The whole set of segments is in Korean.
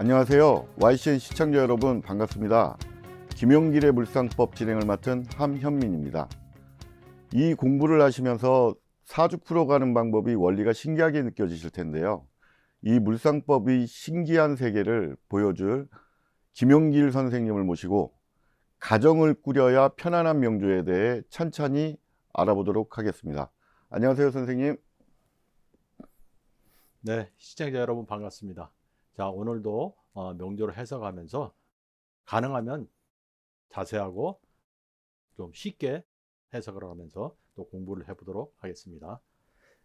안녕하세요. YCN 시청자 여러분 반갑습니다. 김용길의 물상법 진행을 맡은 함현민입니다. 이 공부를 하시면서 사주 풀어가는 방법이 원리가 신기하게 느껴지실 텐데요. 이 물상법의 신기한 세계를 보여줄 김용길 선생님을 모시고 가정을 꾸려야 편안한 명조에 대해 천천히 알아보도록 하겠습니다. 안녕하세요, 선생님. 네, 시청자 여러분 반갑습니다. 자, 오늘도 명조를 해석하면서 가능하면 자세하고 좀 쉽게 해석을 하면서 또 공부를 해보도록 하겠습니다.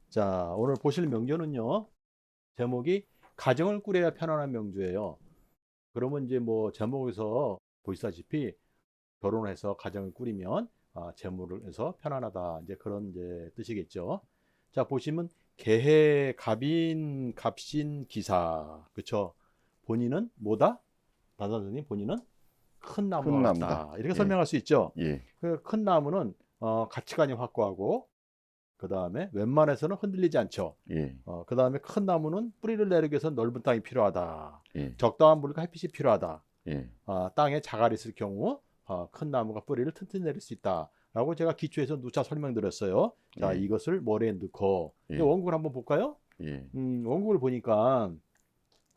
자, 오늘 보실 명조는요, 제목이 가정을 꾸려야 편안한 명조예요. 그러면 이제 뭐 제목에서 보시다시피 결혼을 해서 가정을 꾸리면 재물을 해서 편안하다, 이제 그런 이제 뜻이겠죠. 자, 보시면 계해, 갑인, 갑신, 기사. 그쵸? 본인은 뭐다? 다사선생님, 본인은 큰 나무와 큰 같다. 나무다. 이렇게 예. 설명할 수 있죠. 예. 그 큰 나무는 가치관이 확고하고, 그 다음에 웬만해서는 흔들리지 않죠. 예. 그 다음에 큰 나무는 뿌리를 내리기 위해서 넓은 땅이 필요하다. 예. 적당한 물과 햇빛이 필요하다. 예. 땅에 자갈이 있을 경우 큰 나무가 뿌리를 튼튼히 내릴 수 있다. 라고 제가 기초에서 누차 설명드렸어요. 자, 예. 이것을 머리에 넣고 예. 원국을 한번 볼까요? 예. 원국을 보니까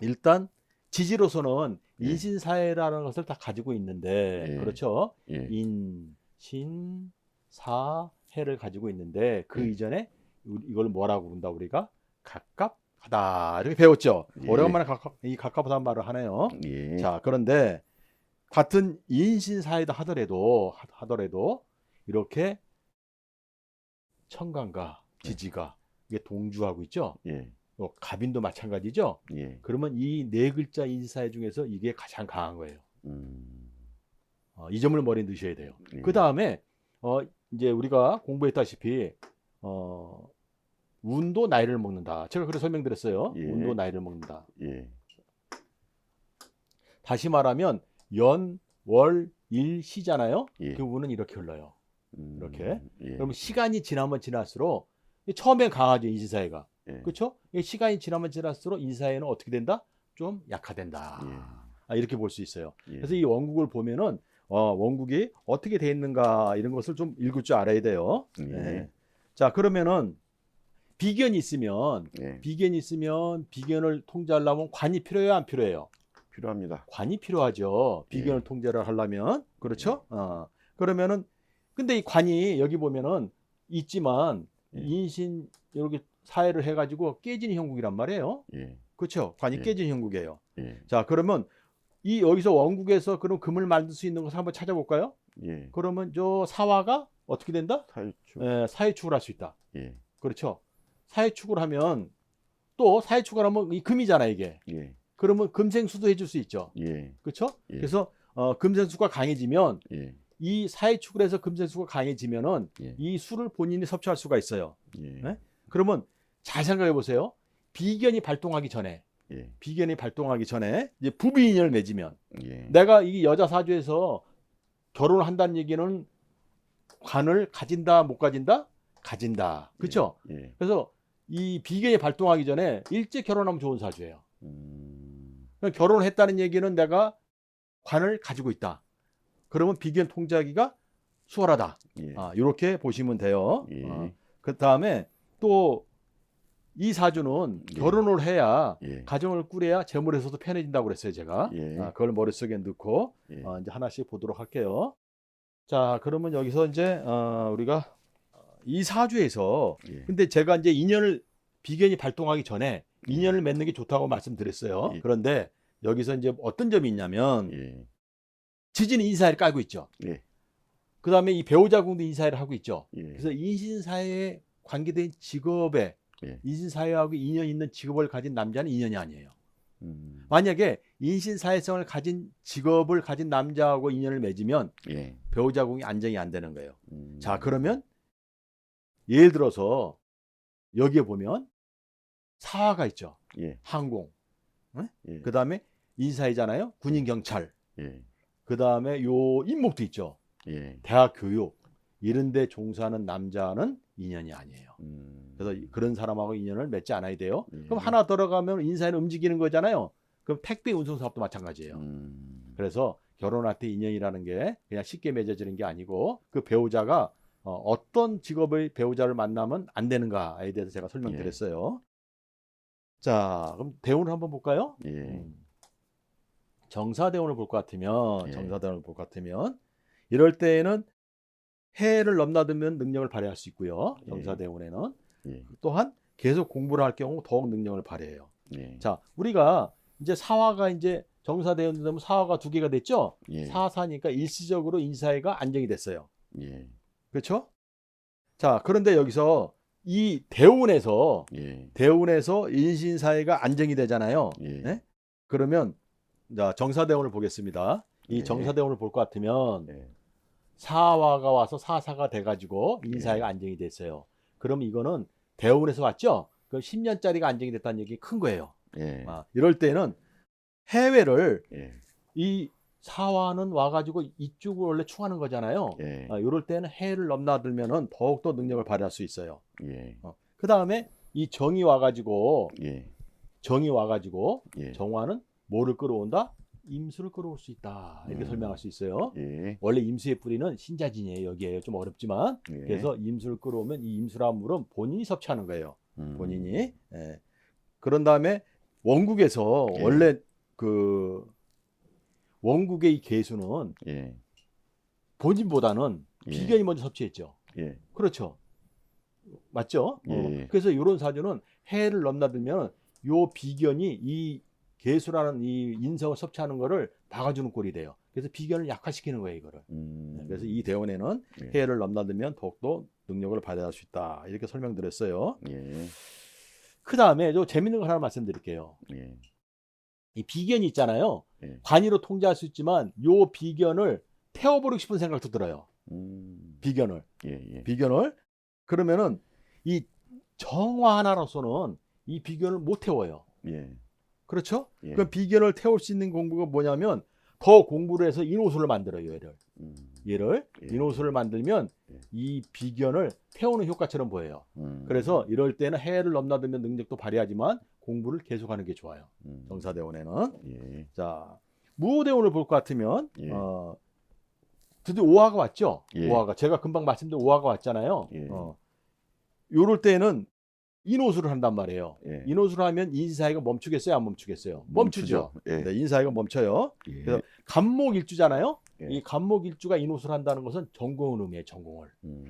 일단 지지로서는 예. 인신사해라는 것을 다 가지고 있는데, 예. 그렇죠? 예. 인신사해를 가지고 있는데 그 예. 이전에 이걸 뭐라고 부른다? 우리가 갑갑하다 이렇게 배웠죠. 예. 오래간만에 이 갑갑하다는 말을 하네요. 예. 자, 그런데 같은 인신사해다 하더라도 이렇게 천간과 지지가 이게 동주하고 있죠. 예. 갑인도 마찬가지죠. 예. 그러면 이 네 글자 인사해 중에서 이게 가장 강한 거예요. 음. 이 점을 머리에 넣으셔야 돼요. 예. 그 다음에 이제 우리가 공부했다시피 운도 나이를 먹는다. 제가 그렇게 설명드렸어요. 예. 운도 나이를 먹는다. 예. 다시 말하면 연, 월, 일, 시잖아요. 예. 그 운은 이렇게 흘러요. 이렇게. 예. 그러면 시간이 지나면 지날수록 처음엔 강하죠, 인신사회가. 예. 그렇죠? 시간이 지나면 지날수록 인사회는 어떻게 된다? 좀 약화된다. 이렇게 볼 수 있어요. 예. 그래서 이 원국을 보면은 원국이 어떻게 돼 있는가 이런 것을 좀 읽을 줄 알아야 돼요. 예. 네. 자, 그러면은 비견이 있으면 예. 비견을 통제하려면 관이 필요해요, 안 필요해요? 필요합니다. 관이 필요하죠. 비견을 예. 통제를 하려면. 그렇죠? 그러면은 근데 이 관이 여기 보면은 있지만 예. 인신 이렇게 사회를 해가지고 깨지는 형국이란 말이에요. 예. 그렇죠? 관이 예. 깨지는 형국이에요. 예. 자, 그러면 이 여기서 원국에서 그럼 금을 만들 수 있는 것을 한번 찾아볼까요? 예. 그러면 저 사화가 어떻게 된다? 사유축. 사회축을 할 수 있다. 예. 그렇죠? 사회축을 하면 또 사회축을 하면 이 금이잖아, 이게. 예. 그러면 금생수도 해줄 수 있죠. 예. 그렇죠? 예. 그래서 금생수가 강해지면 예. 이 사회축을 해서 금생수가 강해지면은 예. 이 수를 본인이 섭취할 수가 있어요. 예. 네? 그러면 잘 생각해 보세요. 비견이 발동하기 전에 이제 부부인연을 맺으면 예. 내가 이 여자 사주에서 결혼을 한다는 얘기는 관을 가진다 못 가진다? 가진다. 그렇죠? 예. 그래서 이 비견이 발동하기 전에 일찍 결혼하면 좋은 사주예요. 그러니까 결혼을 했다는 얘기는 내가 관을 가지고 있다. 그러면 비견 통제하기가 수월하다. 예. 이렇게 보시면 돼요. 예. 그 다음에 또 이 사주는 예. 결혼을 해야 예. 가정을 꾸려야 재물에서도 편해진다고 그랬어요, 제가. 예. 그걸 머릿속에 넣고 예. 이제 하나씩 보도록 할게요. 자, 그러면 여기서 이제 우리가 이 사주에서 예. 근데 제가 이제 비견이 발동하기 전에 인연을 맺는 게 좋다고 말씀드렸어요. 예. 그런데 여기서 이제 어떤 점이 있냐면 예. 지지는 인사회를 깔고 있죠. 예. 그 다음에 이 배우자궁도 인사회를 하고 있죠. 예. 그래서 인신사회에 관계된 직업에 예. 인신사회하고 인연 있는 직업을 가진 남자는 인연이 아니에요. 음. 만약에 인신사회성을 가진 직업을 가진 남자하고 인연을 맺으면 예. 배우자궁이 안정이 안 되는 거예요. 음. 자, 그러면 예를 들어서 여기에 보면 사화가 있죠. 예. 항공. 예. 그 다음에 인사이잖아요. 군인 경찰. 예. 그 다음에 요 인목도 있죠. 예. 대학 교육. 이런 데 종사하는 남자는 인연이 아니에요. 그래서 그런 사람하고 인연을 맺지 않아야 돼요. 예. 그럼 하나 들어가면 인사는 움직이는 거잖아요. 그럼 택배 운송 사업도 마찬가지예요. 그래서 결혼할 때 인연이라는 게 그냥 쉽게 맺어지는 게 아니고 그 배우자가 어떤 직업의 배우자를 만나면 안 되는가에 대해서 제가 설명드렸어요. 자, 그럼 대운을 한번 볼까요? 예. 정사대운을 볼 것 같으면, 예. 정사대운을 볼 것 같으면, 이럴 때에는 해를 넘나들면 능력을 발휘할 수 있고요. 예. 정사대운에는. 예. 또한 계속 공부를 할 경우 더욱 능력을 발휘해요. 예. 자, 우리가 이제 사화가 이제 정사대운 되면 사화가 2개가 됐죠? 예. 사사니까 일시적으로 인사회가 안정이 됐어요. 예. 그렇죠? 자, 그런데 여기서 이 대운에서 예. 인신사회가 안정이 되잖아요. 예. 네? 그러면 자, 정사대운을 보겠습니다. 이 예. 정사대운을 볼 것 같으면 예. 사화가 와서 사사가 돼가지고 인사회가 안정이 됐어요. 그럼 이거는 대운에서 왔죠? 그 10년짜리가 안정이 됐다는 얘기 큰 거예요. 예. 이럴 때는 해외를 예. 이 사화는 와가지고 이쪽을 원래 충하는 거잖아요. 예. 이럴 때는 해를 넘나들면은 더욱더 능력을 발휘할 수 있어요. 예. 그 다음에 이 정이 와가지고 예. 정화는 뭐를 끌어온다? 임수를 끌어올 수 있다. 이렇게 설명할 수 있어요. 예. 원래 임수의 뿌리는 신자진이에요. 여기에요. 좀 어렵지만. 예. 그래서 임수를 끌어오면 이 임수라는 물은 본인이 섭취하는 거예요. 본인이. 예. 그런 다음에 원국에서 예. 원래 그 원국의 이 개수는 예. 본인보다는 예. 비견이 먼저 섭취했죠. 예. 그렇죠. 맞죠? 예. 그래서 이런 사주는 해를 넘나들면 요 비견이 이 개수라는 이 인성을 섭취하는 거를 막아주는 꼴이 돼요. 그래서 비견을 약화시키는 거예요, 이거를. 그래서 이 대원에는 예. 해를 넘나들면 더욱더 능력을 발휘할 수 있다. 이렇게 설명드렸어요. 예. 그 다음에 저 재밌는 거 하나 말씀드릴게요. 예. 이 비견이 있잖아요. 예. 관이로 통제할 수 있지만 요 비견을 태워버리고 싶은 생각도 들어요. 비견을. 예. 비견을. 그러면은 이 정화 하나로서는 이 비견을 못 태워요. 예. 그렇죠? 예. 그럼 비견을 태울 수 있는 공부가 뭐냐면 더 공부를 해서 인호수를 만들어요. 얘를 예. 인호수를 만들면 예. 이 비견을 태우는 효과처럼 보여요. 그래서 이럴 때는 해를 넘나들면 능력도 발휘하지만 공부를 계속하는 게 좋아요. 정사대원에는. 예. 자, 무호대원을 볼 것 같으면 예. 드디어 오화가 왔죠. 예. 오화가 제가 금방 말씀드린 오화가 왔잖아요. 예. 요럴 때는 인호수를 한단 말이에요. 예. 인호수를 하면 인사회가 멈추겠어요? 안 멈추겠어요? 멈추죠. 예. 네, 인사회가 멈춰요. 예. 그래서 간목일주잖아요. 예. 이 간목일주가 인호수를 한다는 것은 전공을 의미해요. 전공을.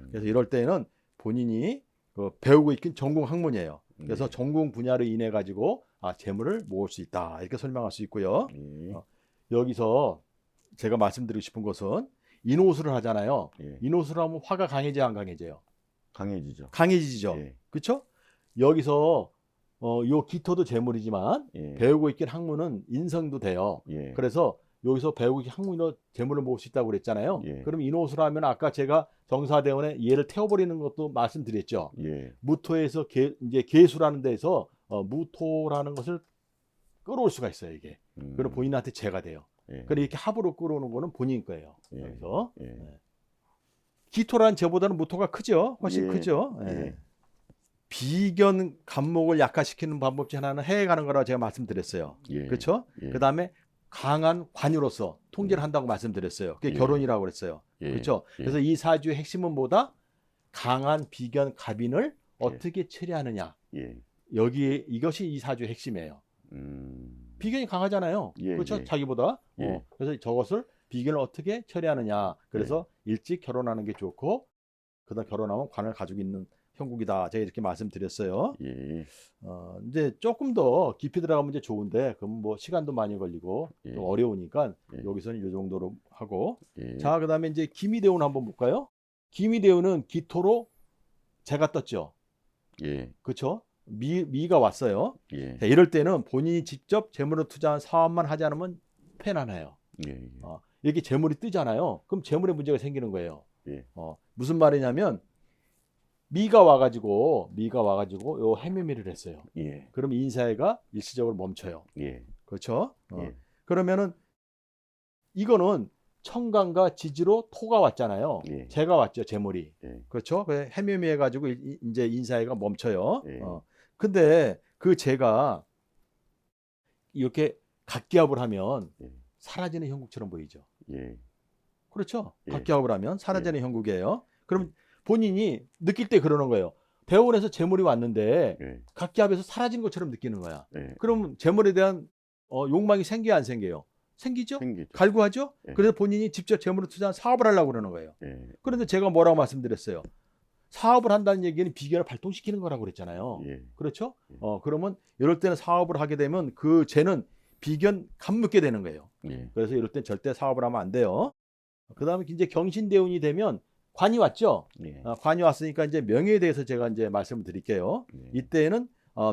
그래서 예. 이럴 때는 본인이 배우고 있긴 전공 학문이에요. 그래서 예. 전공 분야를 인해 가지고 재물을 모을 수 있다. 이렇게 설명할 수 있고요. 예. 여기서 제가 말씀드리고 싶은 것은 인호수를 하잖아요. 예. 인호수를 하면 화가 강해져요, 안 강해져요? 강해지죠. 강해지죠. 예. 그렇죠? 여기서 요 기토도 재물이지만 예. 배우고 있긴 학문은 인성도 돼요. 예. 그래서 여기서 배우고 있긴 학문으로 재물을 모을 수 있다고 그랬잖아요. 예. 그럼 인호수를 하면 아까 제가 정사대원에 얘를 태워버리는 것도 말씀드렸죠. 예. 무토에서 이제 계수라는 데서 무토라는 것을 끌어올 수가 있어요. 이게. 그럼 본인한테 재가 돼요. 예. 그래 이렇게 합으로 끌어오는 거는 본인 거예요. 예. 그래서 예. 기토라는 재보다는 무토가 크죠. 훨씬 예. 크죠. 예. 예. 비견 간목을 약화시키는 방법 중 하나는 해에 가는 거라고 제가 말씀드렸어요. 예. 그렇죠? 예. 그다음에 강한 관유로서 통제를 한다고 말씀드렸어요. 그게 예. 결혼이라고 그랬어요. 예. 그렇죠? 예. 그래서 이 사주의 핵심은 뭐다? 강한 비견 갑인을 어떻게 처리하느냐. 예. 이것이 이 사주의 핵심이에요. 음. 비견이 강하잖아요. 예. 그렇죠? 예. 자기보다. 예. 그래서 저것을 비견을 어떻게 처리하느냐. 그래서 일찍 결혼하는 게 좋고 그다음 결혼하면 관을 가지고 있는 형국이다. 제가 이렇게 말씀드렸어요. 예. 이제 조금 더 깊이 들어가면 이제 좋은데, 그럼 뭐 시간도 많이 걸리고 예. 좀 어려우니까 예. 여기서는 이 정도로 하고. 예. 자, 그다음에 이제 기미대운 한번 볼까요? 기미대운은 기토로 재가 떴죠. 예. 그렇죠? 미가 왔어요. 예. 자, 이럴 때는 본인이 직접 재물을 투자한 사업만 하지 않으면 편안해요. 예. 이렇게 재물이 뜨잖아요. 그럼 재물에 문제가 생기는 거예요. 예. 무슨 말이냐면 미가 와가지고 요 해묘미를 했어요. 예. 그럼 인사회가 일시적으로 멈춰요. 예. 그렇죠? 예. 그러면은 이거는 청강과 지지로 토가 왔잖아요. 예. 재가 왔죠, 재물이. 예. 그렇죠? 해묘미 해가지고 이제 인사회가 멈춰요. 예. 근데 그 재가 이렇게 각기합을 하면 예. 사라지는 형국처럼 보이죠. 예. 그렇죠? 예. 각기합을 하면 사라지는 형국이에요. 그럼 본인이 느낄 때 그러는 거예요. 대원에서 재물이 왔는데 예. 각기합에서 사라진 것처럼 느끼는 거야. 예. 그럼 재물에 대한 욕망이 생겨요, 안 생겨요? 생기죠? 생기죠. 갈구하죠? 예. 그래서 본인이 직접 재물을 투자한 사업을 하려고 그러는 거예요. 예. 그런데 제가 뭐라고 말씀드렸어요? 사업을 한다는 얘기는 비견을 발동시키는 거라고 그랬잖아요. 예. 그렇죠? 예. 그러면 이럴 때는 사업을 하게 되면 그 재는 비견 감묻게 되는 거예요. 예. 그래서 이럴 땐 절대 사업을 하면 안 돼요. 그 다음에 이제 경신대운이 되면 관이 왔죠. 예. 관이 왔으니까 이제 명예에 대해서 제가 이제 말씀을 드릴게요. 예. 이때는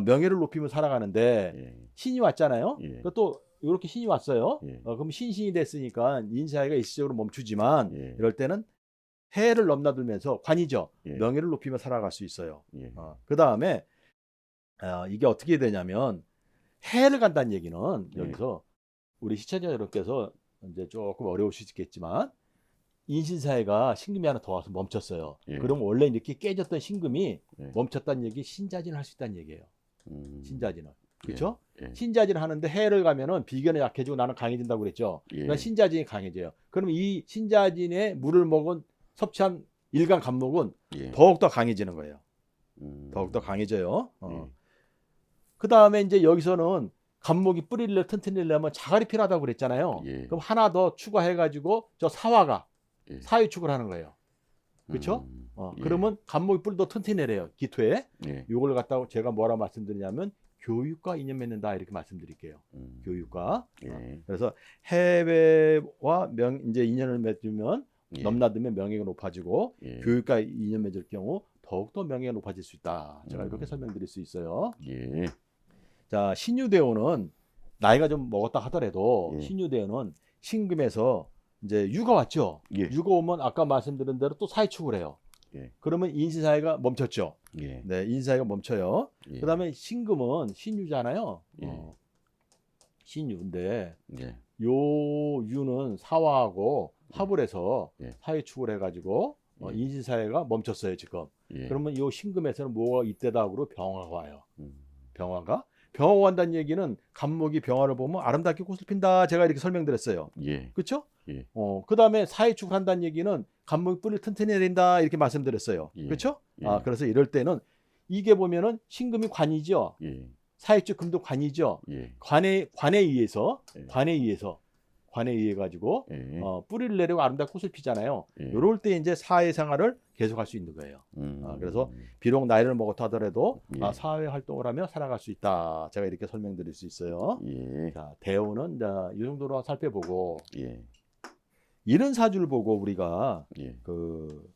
명예를 높이며 살아가는데 예. 신이 왔잖아요. 예. 또 이렇게 신이 왔어요. 예. 그럼 신이 됐으니까 인사회가 일시적으로 멈추지만 예. 이럴 때는 해를 넘나들면서 관이죠. 예. 명예를 높이며 살아갈 수 있어요. 예. 그 다음에 이게 어떻게 되냐면 해를 간다는 얘기는 예. 여기서 우리 시청자 여러분께서 이제 조금 어려우실 수 있겠지만 인신사회가 신금이 하나 더 와서 멈췄어요. 예. 그럼 원래 이렇게 깨졌던 신금이 예. 멈췄다는 얘기 신자진을 할 수 있다는 얘기예요. 신자진을. 그렇죠? 예. 신자진을 하는데 해를 가면은 비견이 약해지고 나는 강해진다고 그랬죠. 예. 그러니까 신자진이 강해져요. 그러면 이 신자진의 물을 먹은 섭취한 일간 간목은 예. 더욱더 강해지는 거예요. 더욱더 강해져요. 예. 그 다음에 이제 여기서는 간목이 뿌리를 튼튼히려면 자갈이 필요하다고 그랬잖아요. 예. 그럼 하나 더 추가해가지고 저 사화가 예. 사유축을 하는 거예요. 그렇죠? 예. 그러면 간목이 뿌리도 튼튼해래요. 기토에. 예. 이걸 갖다가 제가 뭐라 말씀드리냐면 교육과 인연 맺는다 이렇게 말씀드릴게요. 교육과. 예. 그래서 해외와 이제 인연을 맺으면 예. 넘나들면 명예가 높아지고 예. 교육과 인연 맺을 경우 더욱더 명예가 높아질 수 있다. 제가 이렇게 설명드릴 수 있어요. 예. 자, 신유대원은 나이가 좀 먹었다 하더라도 예. 신유대원은 신금에서 이제 유가 왔죠. 예. 유가 오면 아까 말씀드린 대로 또 사회축을 해요. 예. 그러면 인신사회가 멈췄죠. 예. 네, 인신사회가 멈춰요. 예. 그다음에 신금은 신유잖아요. 예. 신유인데 예. 요 유는 사화하고 합을 해서 예. 사회축을 해가지고 예. 인신사회가 멈췄어요 지금. 예. 그러면 요 신금에서는 뭐가 이때다으로 병화가 와요. 음. 병화가 간다는 얘기는 간목이 병화를 보면 아름답게 꽃을 핀다. 제가 이렇게 설명드렸어요. 예. 그렇죠? 예. 그 다음에 사회축을 한다는 얘기는 간목이 뿌리를 튼튼히 해야 된다. 이렇게 말씀드렸어요. 예. 그렇죠? 예. 그래서 이럴 때는 이게 보면은 신금이 관이죠. 예. 사회축 금도 관이죠. 예. 관에 의해서 예. 관에 의해 가지고 예. 뿌리를 내리고 아름답게 꽃을 피잖아요. 예. 이럴 때 이제 사회생활을 계속할 수 있는 거예요. 그래서 비록 나이를 먹었다 하더라도 예. 사회 활동을 하며 살아갈 수 있다. 제가 이렇게 설명드릴 수 있어요. 예. 자, 대우는 이 정도로 살펴보고 예. 이런 사주를 보고 우리가 예. 그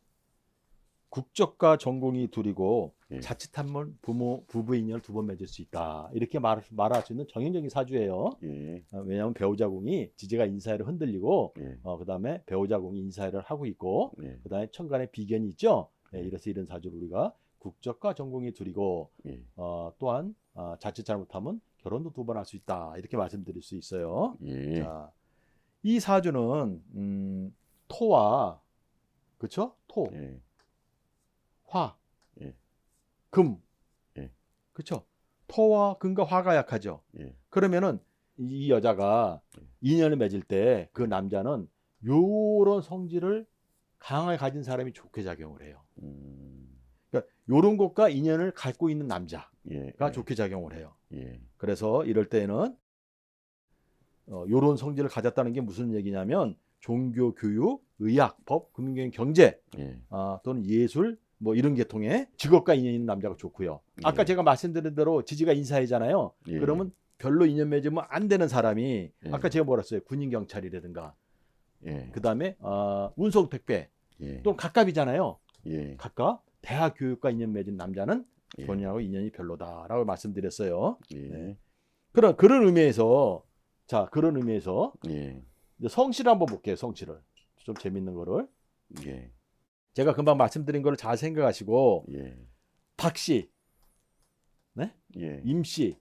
국적과 전공이 둘이고 예. 자칫하면 부부 인연을 두 번 맺을 수 있다. 이렇게 말할 수 있는 정형적인 사주예요. 예. 왜냐하면 배우자궁이 지지가 인사회를 흔들리고 예. 그다음에 배우자궁이 인사회를 하고 있고 예. 그다음에 천간에 비견이 있죠. 이래서 이런 사주를 우리가 국적과 전공이 둘이고 예. 또한 자칫 잘못하면 결혼도 두 번 할 수 있다. 이렇게 말씀드릴 수 있어요. 예. 자, 이 사주는 토와 그렇죠? 토, 예. 화, 예. 금, 예. 그렇죠? 토와 금과 화가 약하죠. 예. 그러면은 이 여자가 예. 인연을 맺을 때 그 남자는 요런 성질을 강하게 가진 사람이 좋게 작용을 해요. 그러니까 요런 것과 인연을 갖고 있는 남자가 예. 좋게 작용을 해요. 예. 그래서 이럴 때는 요런 성질을 가졌다는 게 무슨 얘기냐면 종교, 교육, 의학, 법, 금융, 경제 예. 또는 예술 뭐 이런 계통의 직업과 인연 있는 남자가 좋고요. 아까 예. 제가 말씀드린 대로 지지가 인사이잖아요. 예. 그러면 별로 인연 맺으면 안 되는 사람이 예. 아까 제가 뭐라 했어요? 군인 경찰이라든가 예. 그다음에 운송 택배 예. 또는 갑갑이잖아요. 예. 갑갑 대학 교육과 인연 맺은 남자는 예. 본인하고 인연이 별로다라고 말씀드렸어요. 예. 네. 그런 의미에서 예. 이제 성씨를 한번 볼게요. 성씨를 좀 재밌는 거를 예. 제가 금방 말씀드린 거를 잘 생각하시고 예. 박씨, 네? 예. 임씨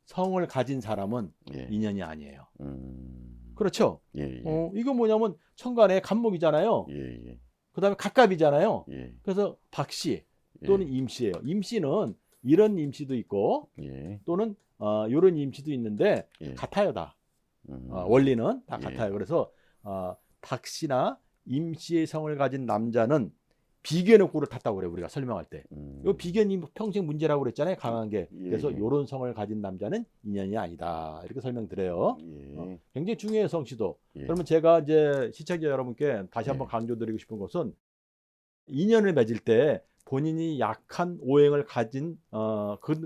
성을 가진 사람은 예. 인연이 아니에요. 음. 그렇죠? 예. 예. 이거 뭐냐면 천간에 간목이잖아요. 예. 예. 그다음에 갑갑이잖아요. 예. 그래서 박씨 또는 임씨예요. 임씨는 이런 임씨도 있고 예. 또는 이런 임시도 있는데 예. 같아요 다. 음. 원리는 다 예. 같아요. 그래서 박씨나 임씨의 성을 가진 남자는 비견의 꼴을 탔다고 그래요. 우리가 설명할 때. 이 비견이 평생 문제라고 그랬잖아요. 강한 게. 예, 그래서 예. 이런 성을 가진 남자는 인연이 아니다. 이렇게 설명드려요. 예. 굉장히 중요해요, 성씨도. 예. 그러면 제가 이제 시청자 여러분께 다시 한번 예. 강조드리고 싶은 것은 인연을 맺을 때 본인이 약한 오행을 가진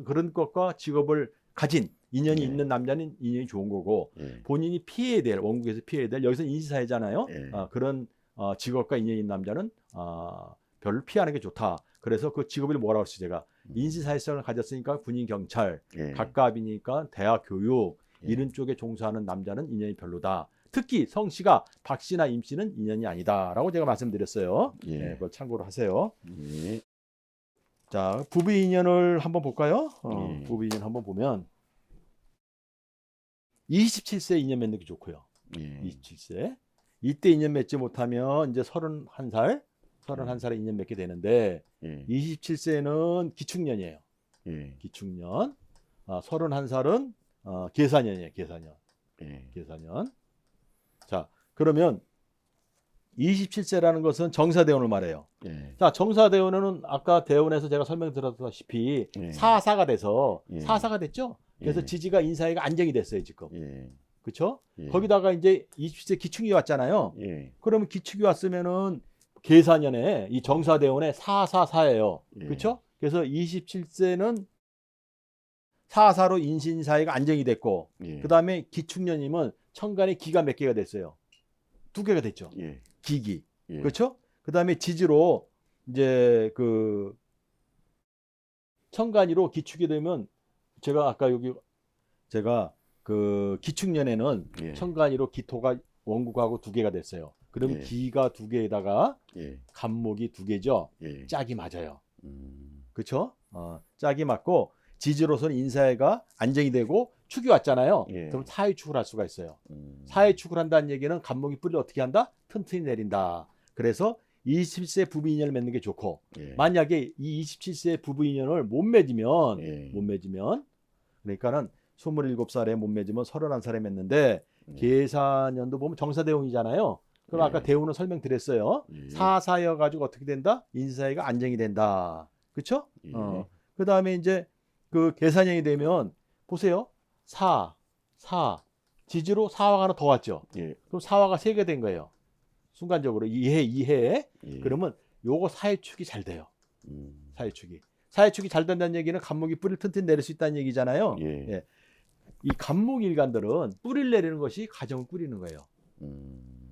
그런 것과 직업을 가진 인연이 예. 있는 남자는 인연이 좋은 거고 예. 본인이 피해야 될 원국에서 피해야 될 여기서 인지사회잖아요. 예. 그런 직업과 인연이 있는 남자는 별로 피하는 게 좋다. 그래서 그 직업을 뭐라고 했어요 제가 인지사회성을 가졌으니까 군인 경찰 예. 각갑이니까 대학 교육 예. 이런 쪽에 종사하는 남자는 인연이 별로다. 특히 성씨가 박씨나 임씨는 인연이 아니다라고 제가 말씀드렸어요. 예. 네, 그걸 참고로 하세요. 예. 자, 부부 인연을 한번 볼까요? 예. 부부 인연 한번 보면 27세 인연 맺는 게 좋고요. 예. 27세. 이때 인연 맺지 못하면 이제 31살에 인연 맺게 되는데 예. 27세는 기축년이에요. 예. 기축년. 31살은 계사년이에요. 계사년. 예. 계사년. 자, 그러면 27세라는 것은 정사대운을 말해요. 예. 자, 정사대운은 아까 대운에서 제가 설명드렸다시피 예. 사사가 돼서 예. 사사가 됐죠. 그래서 예. 지지가 인사이가 안정이 됐어요 지금. 예. 그렇죠? 예. 거기다가 이제 27세 기축이 왔잖아요. 예. 그러면 기축이 왔으면은 계사년에 이 정사대운에 사사사예요. 예. 그렇죠? 그래서 27세는 사사로 인신사이가 안정이 됐고 예. 그다음에 기축년이면 천간에 기가 몇 개가 됐어요. 2개가 됐죠. 예. 기기. 예. 그렇죠? 그다음에 지지로 이제 그 천간이로 기축이 되면 제가 아까 제가 그 기축년에는 예. 천간이로 기토가 원국하고 2개가 됐어요. 그러면 예. 기가 2개에다가 예. 간목이 2개죠. 예. 짝이 맞아요. 음. 그렇죠? 짝이 맞고 지지로서는 인사해가 안정이 되고 축이 왔잖아요. 예. 그럼 사회축을 할 수가 있어요. 음. 사회축을 한다는 얘기는 간목이 뿌리를 어떻게 한다? 튼튼히 내린다. 그래서 27세 부부 인연을 맺는 게 좋고 예. 만약에 이 27세 부부 인연을 못 맺으면 예. 그러니까는 27살에 못 맺으면 31살에 맺는데 예. 계사년도 보면 정사대운이잖아요. 그럼 예. 아까 대운은 설명드렸어요. 예. 사사여 가지고 어떻게 된다? 인사이가 안정이 된다. 그렇죠? 예. 그다음에 이제 그 계사년이 되면 보세요. 사 지지로 사화가 하나 더 왔죠. 예. 그럼 사화가 3개 된 거예요. 순간적으로 2해. 예. 그러면 요거 사회축이 잘 돼요. 음. 사회축이 잘 된다는 얘기는 간목이 뿌리를 튼튼히 내릴 수 있다는 얘기잖아요. 예. 예. 이 간목 일간들은 뿌리를 내리는 것이 가정을 꾸리는 거예요.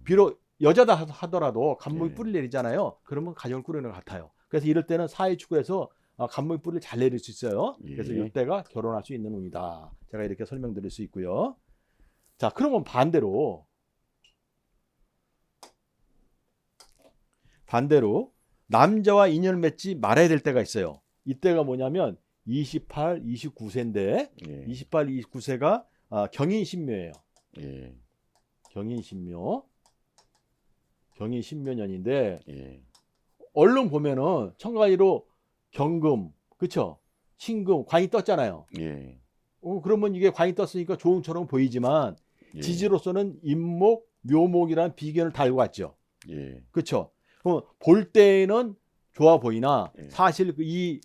비록 여자다 하더라도 간목이 예. 뿌리를 내리잖아요. 그러면 가정을 꾸리는 것 같아요. 그래서 이럴 때는 사회축에서 간목이 뿌리를 잘 내릴 수 있어요. 그래서 예. 이때가 결혼할 수 있는 운이다. 제가 이렇게 설명드릴 수 있고요. 자, 그러면 반대로 남자와 인연을 맺지 말아야 될 때가 있어요. 이때가 뭐냐면 28, 29세인데 예. 28, 29세가 경인신묘예요. 예. 경인신묘년인데 예. 얼른 보면은 천간이로 경금, 그쵸? 신금, 관이 떴잖아요. 예. 그러면 이게 관이 떴으니까 좋은처럼 보이지만 예. 지지로서는 임목, 묘목이라는 비견을 달고 왔죠. 예. 그렇죠? 그럼 볼 때는 좋아 보이나 예. 사실 이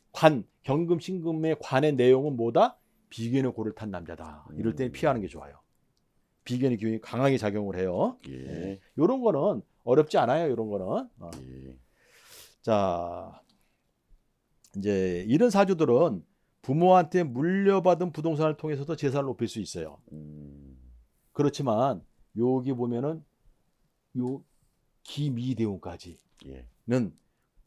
경금, 신금의 관의 내용은 뭐다? 비견의 고를 탄 남자다. 이럴 때는 피하는 게 좋아요. 비견의 기운이 강하게 작용을 해요. 예. 이런 거는 어렵지 않아요. 이런 거는. 예. 자, 이제 이런 사주들은 부모한테 물려받은 부동산을 통해서도 재산을 높일 수 있어요. 그렇지만 여기 보면은 요 기미대운까지는 예.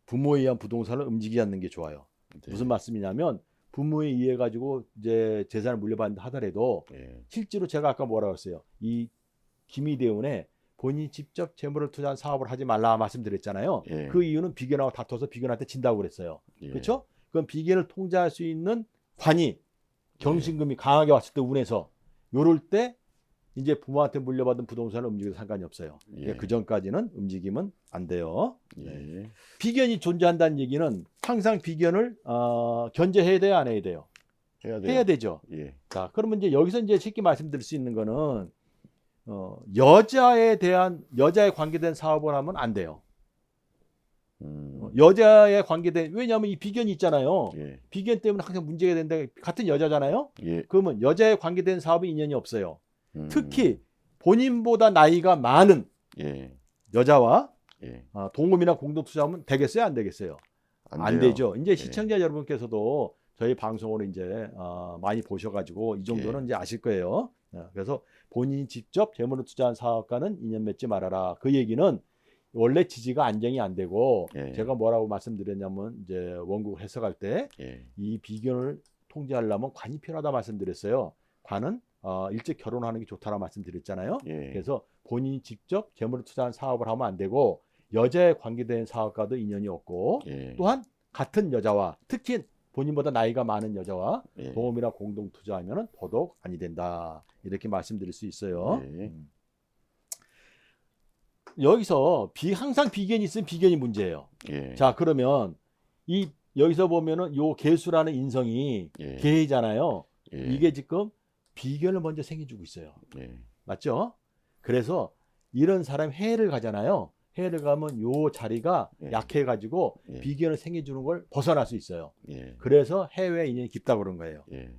부모에 의한 부동산을 움직이지 않는 게 좋아요. 네. 무슨 말씀이냐면 부모에 의해 가지고 이제 재산을 물려받는다 하더라도 예. 실제로 제가 아까 뭐라고 했어요. 이 기미대운에 본인이 직접 재물을 투자한 사업을 하지 말라 말씀드렸잖아요. 예. 그 이유는 비견하고 다퉈서 비견한테 진다고 그랬어요. 예. 그렇죠? 그럼 비견을 통제할 수 있는 관이 경신금이 강하게 왔을 때 운에서 요럴 때 이제 부모한테 물려받은 부동산을 움직여도 상관이 없어요. 예. 그 전까지는 움직이면 안 돼요. 예. 비견이 존재한다는 얘기는 항상 비견을 견제해야 돼요, 안 해야 돼요? 해야 돼요. 해야 되죠. 예. 자, 그러면 이제 여기서 이제 쉽게 말씀드릴 수 있는 거는 여자에 관계된 사업을 하면 안 돼요. 여자에 관계된, 왜냐하면 이 비견이 있잖아요. 예. 비견 때문에 항상 문제가 된다. 같은 여자잖아요. 예. 그러면 여자에 관계된 사업은 인연이 없어요. 음. 특히 본인보다 나이가 많은 예. 여자와 예. 동업이나 공동투자하면 되겠어요, 안 되겠어요? 안 돼요. 되죠. 이제 예. 시청자 여러분께서도 저희 방송을 이제 많이 보셔가지고 이 정도는 예. 이제 아실 거예요. 그래서 본인이 직접 재물을 투자한 사업가는 인연 맺지 말아라. 그 얘기는 원래 지지가 안정이 안 되고 예. 제가 뭐라고 말씀드렸냐면 이제 원국 해석할 때 이 예. 비견을 통제하려면 관이 필요하다 말씀드렸어요. 관은 일찍 결혼하는 게 좋다라 말씀드렸잖아요. 예. 그래서 본인이 직접 재물을 투자한 사업을 하면 안 되고 여자에 관계된 사업과도 인연이 없고 예. 또한 같은 여자와 특히 본인보다 나이가 많은 여자와 예. 동업이나 공동 투자하면 더더욱 아니 된다. 이렇게 말씀드릴 수 있어요. 예. 여기서 항상 비견이 있으면 비견이 문제예요. 예. 자, 그러면 여기서 보면은 요 개수라는 인성이 예. 개잖아요. 예. 이게 지금 비견을 먼저 생겨주고 있어요. 예. 맞죠? 그래서 이런 사람 해를 가잖아요. 해를 가면 요 자리가 예. 약해가지고 예. 비견을 생겨주는 걸 벗어날 수 있어요. 예. 그래서 해외 인연이 깊다고 그런 거예요. 예.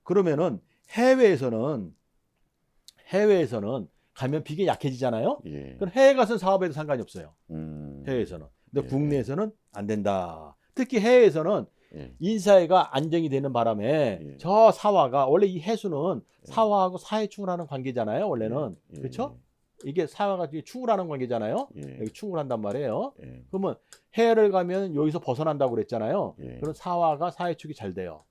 그러면은 해외에서는 가면 비견이 약해지잖아요. 예. 그럼 해외 가서는 사업에도 상관이 없어요. 음. 해외에서는. 근데 예. 국내에서는 안 된다. 특히 해외에서는 예. 인사회가 안정이 되는 바람에 예. 저 사화가 원래 이 해수는 사화하고 사회충을 하는 관계잖아요. 원래는. 예. 그렇죠? 이게 사화가 충을 하는 관계잖아요. 예. 여기 충을 한단 말이에요. 예. 그러면 해를 가면 여기서 벗어난다고 그랬잖아요. 예. 그럼 사화가 사회축이 잘 돼요.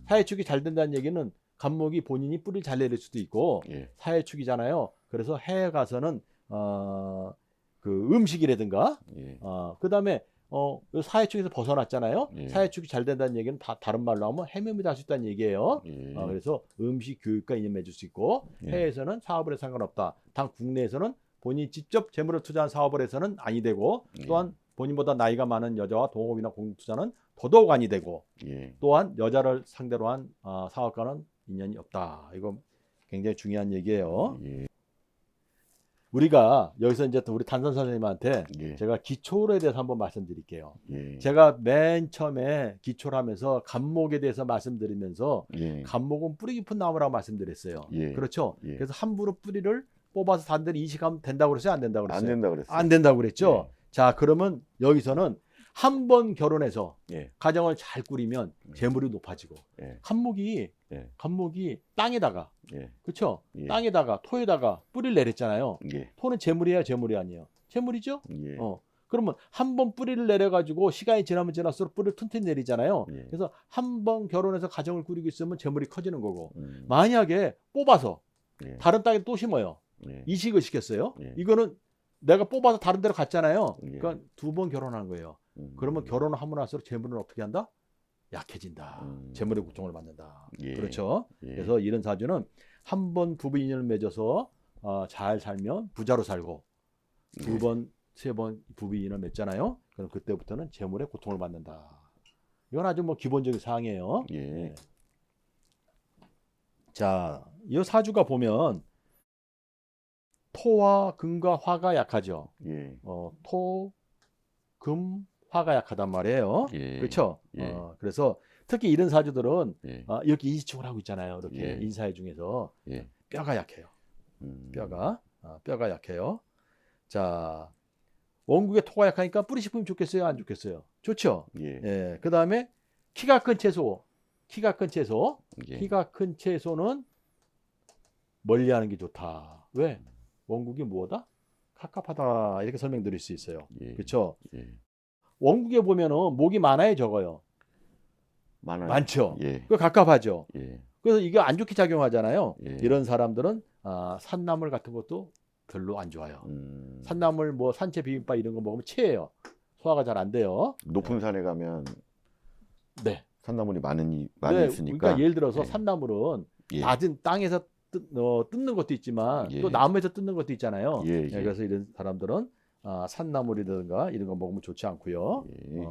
사회축이 잘 된다는 얘기는 간목이 본인이 뿌리를 잘 내릴 수도 있고 예. 사회축이잖아요. 그래서 해외 가서는 그 음식이라든가 예. 그다음에 사회축에서 벗어났잖아요. 예. 사회축이 잘 된다는 얘기는 다른 말로 하면 해묘미 할 수 있다는 얘기예요. 예. 그래서 음식 교육과 인연 맺을 수 있고 예. 해외에서는 사업을 해서 상관없다. 단 국내에서는 본인이 직접 재물을 투자한 사업을 해서는 아니 되고 예. 또한 본인보다 나이가 많은 여자와 동업이나 공투자는 더더욱 아니 되고 예. 또한 여자를 상대로 한 사업가는 인연이 없다. 이거 굉장히 중요한 얘기예요. 예. 우리가 여기서 이제 또 우리 단선 선생님한테 예. 제가 기초에 대해서 한번 말씀드릴게요. 예. 제가 맨 처음에 기초를 하면서 간목에 대해서 말씀드리면서 예. 간목은 뿌리 깊은 나무라고 말씀드렸어요. 예. 그렇죠? 예. 그래서 함부로 뿌리를 뽑아서 단들이 이식하면 된다고 그랬어요? 안 된다고 그랬어요? 안 된다 그랬어요. 안 된다고 그랬죠? 자, 그러면 여기서는 한 번 결혼해서 예. 가정을 잘 꾸리면 재물이 높아지고 예. 간목이 땅에다가 예. 그렇죠? 예. 땅에다가 토에다가 뿌리를 내렸잖아요. 예. 토는 재물이에요, 재물이 아니에요? 재물이죠? 예. 그러면 한 번 뿌리를 내려가지고 시간이 지나면 지날수록 뿌리를 튼튼히 내리잖아요. 예. 그래서 한 번 결혼해서 가정을 꾸리고 있으면 재물이 커지는 거고 음. 만약에 뽑아서 예. 다른 땅에 또 심어요. 예. 이식을 시켰어요. 예. 이거는 내가 뽑아서 다른 데로 갔잖아요. 예. 그러니까 두 번 결혼한 거예요. 그러면 결혼을 하고 나서 재물은 어떻게 한다? 약해진다. 재물의 고통을 받는다. 예. 그렇죠. 예. 그래서 이런 사주는 한 번 부부 인연을 맺어서 잘 살면 부자로 살고 두 번, 세 번 부부 인연을 맺잖아요. 그럼 그때부터는 재물의 고통을 받는다. 이건 아주 뭐 기본적인 사항이에요. 예. 네. 자, 이 사주가 보면 토와 금과 화가 약하죠. 예. 토, 금, 화가 약하단 말이에요. 예. 그렇죠. 예. 그래서 특히 이런 사주들은 예. 이렇게 인시충을 하고 있잖아요. 이렇게 예. 인사회 중에서 예. 뼈가 약해요. 음. 뼈가 약해요. 자, 원국에 토가 약하니까 뿌리 씹으면 좋겠어요? 안 좋겠어요? 좋죠. 예. 예. 그 다음에 키가 큰 채소. 예. 키가 큰 채소는 멀리하는 게 좋다. 왜? 원국이 뭐다? 갑갑하다. 이렇게 설명드릴 수 있어요. 예. 그렇죠. 예. 원국에 보면은 목이 많아요, 적어요? 많아요. 많죠. 예. 그 갑갑하죠. 예. 그래서 이게 안 좋게 작용하잖아요. 예. 이런 사람들은 산나물 같은 것도 별로 안 좋아요. 산나물 뭐 산채 비빔밥 이런 거 먹으면 체해요. 소화가 잘 안 돼요. 높은 산에 가면 네. 산나물이 많이 네, 있으니까. 그러니까 예를 들어서 예. 산나물은 예. 낮은 땅에서 뜯는 것도 있지만 예. 또 나무에서 뜯는 것도 있잖아요. 예. 네, 그래서 이런 사람들은 산나물이라든가 이런 거 먹으면 좋지 않고요. 예.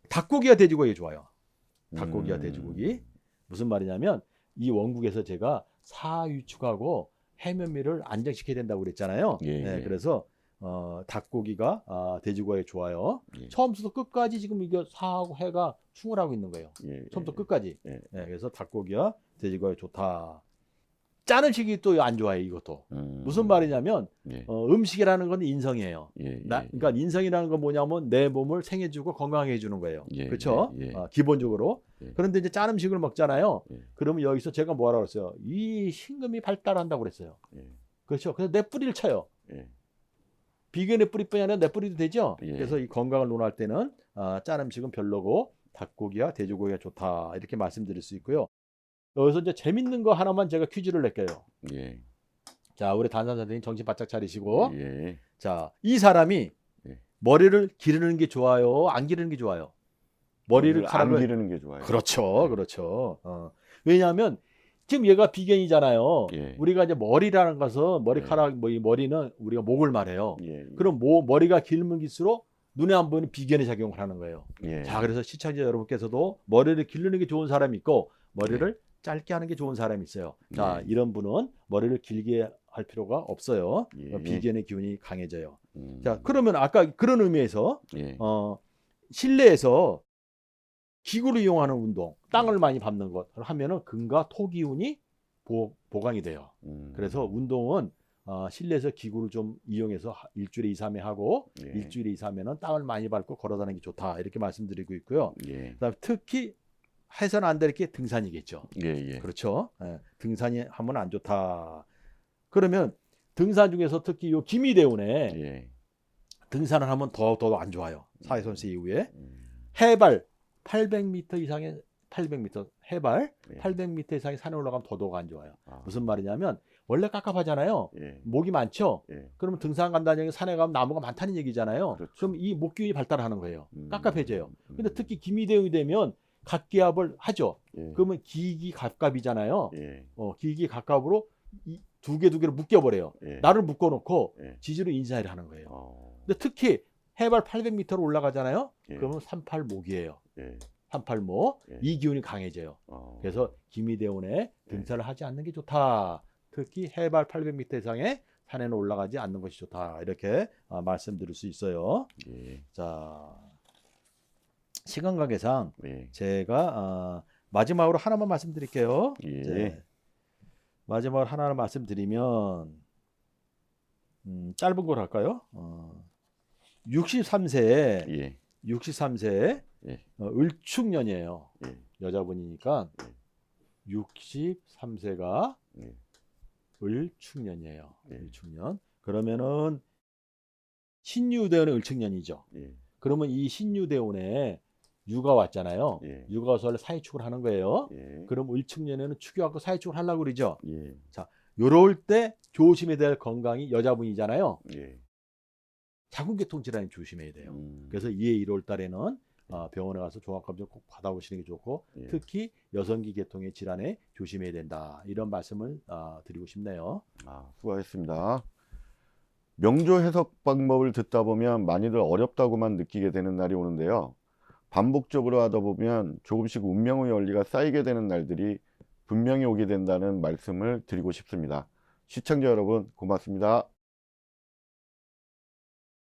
닭고기와 돼지고기 좋아요. 닭고기와 돼지고기. 무슨 말이냐면 이 원국에서 제가 사유축하고 해면미를 안정시켜야 된다고 그랬잖아요. 예, 네, 예. 그래서 닭고기가 돼지고기에 좋아요. 예. 처음부터 끝까지 지금 이게 사하고 해가 충을 하고 있는 거예요. 예, 처음부터 끝까지. 예. 네, 그래서 닭고기와 돼지고기에 좋다. 짜는 식이 또 안 좋아해 이것도. 무슨 말이냐면 예. 음식이라는 건 인성이에요. 예, 그러니까 인성이라는 건 뭐냐면 내 몸을 생해주고 건강하게 해주는 거예요. 예, 그렇죠? 예, 예. 기본적으로. 예. 그런데 이제 짠 음식을 먹잖아요. 예. 그러면 여기서 제가 뭐라 그랬어요? 이 신금이 발달한다고 그랬어요. 예. 그렇죠? 그래서 내 뿌리를 쳐요. 예. 비견의 뿌리뿐이 아니라 내 뿌리도 되죠. 예. 그래서 이 건강을 논할 때는 짠 음식은 별로고 닭고기와 돼지고기가 좋다 이렇게 말씀드릴 수 있고요. 여기서 이제 재밌는 거 하나만 제가 퀴즈를 낼게요. 예. 자, 우리 단산 선생님 정신 바짝 차리시고. 예. 자, 이 사람이 예. 머리를 기르는 게 좋아요? 안 기르는 게 좋아요? 머리를 안 기르는 게 좋아요. 그렇죠. 네. 그렇죠. 왜냐하면 지금 얘가 비견이잖아요. 예. 우리가 이제 머리라는 것은 머리카락, 이 머리는 우리가 목을 말해요. 예. 그럼 머리가 길면 길수록 눈에 안 보이는 비견의 작용을 하는 거예요. 예. 자, 그래서 시청자 여러분께서도 머리를 기르는 게 좋은 사람이 있고 머리를 짧게 하는 게 좋은 사람이 있어요. 자, 이런 분은 머리를 길게 할 필요가 없어요. 예. 비견의 기운이 강해져요. 음. 자, 그러면 아까 그런 의미에서 예. 실내에서 기구를 이용하는 운동, 땅을 많이 밟는 것 하면은 금과 토 기운이 보강이 돼요. 그래서 운동은 실내에서 기구를 좀 이용해서 일주일에 2, 3회 하고 예. 일주일에 2, 3회는 땅을 많이 밟고 걸어다니는 게 좋다 이렇게 말씀드리고 있고요. 예. 그다음에 특히 해서는 안 될 게 등산이겠죠. 예. 예. 그렇죠. 예, 등산이 하면 안 좋다. 그러면 등산 중에서 특히 요 기미대운에 예. 등산을 하면 더 안 좋아요. 사회선수 이후에 해발 800m 이상의 800m 해발 예. 800m 이상의 산에 올라가면 더더욱 안 좋아요. 아. 무슨 말이냐면 원래 깝깝하잖아요. 예. 목이 많죠. 예. 그러면 등산 간다는 얘기 산에 가면 나무가 많다는 얘기잖아요. 그렇죠. 그럼 이 목기운이 발달하는 거예요. 깝깝해져요. 음. 근데 특히 기미대운이 되면 각기압을 하죠. 예. 그러면 기기갑갑이잖아요. 예. 기기갑갑으로 두 개를 묶여버려요. 예. 나를 묶어놓고 예. 지지로 인사를 하는 거예요. 근데 어. 특히 해발 800m로 올라가잖아요. 예. 그러면 38목이에요. 예. 38목. 예. 이 기운이 강해져요. 어. 그래서 기미대운에 등산을 하지 않는 게 좋다. 특히 해발 800m 이상의 산에는 올라가지 않는 것이 좋다. 이렇게 말씀드릴 수 있어요. 예. 자, 시간 관계상 예. 제가 마지막으로 하나만 말씀드릴게요. 예. 네. 마지막으로 하나를 말씀드리면 짧은 걸 할까요? 63세에 예. 63세에 예. 을축년이에요. 예. 여자분이니까 예. 63세가 예. 을축년이에요. 예. 을축년. 그러면은 신유대운의 을축년이죠. 예. 그러면 이 신유대운에 유가 왔잖아요. 예. 유가 와서 원래 사회축을 하는 거예요. 예. 그럼 을축년에는 축유하고 사회축을 하려고 그러죠. 예. 자, 요럴 때 조심해야 될 건강이 여자분이잖아요. 예. 자궁계통 질환이 조심해야 돼요. 그래서 2회 1월 달에는 병원에 가서 종합검진 꼭 받아보시는 게 좋고 예. 특히 여성기 계통의 질환에 조심해야 된다. 이런 말씀을 드리고 싶네요. 수고하셨습니다. 명조 해석 방법을 듣다 보면 많이들 어렵다고만 느끼게 되는 날이 오는데요. 반복적으로 하다 보면 조금씩 운명의 원리가 쌓이게 되는 날들이 분명히 오게 된다는 말씀을 드리고 싶습니다. 시청자 여러분 고맙습니다.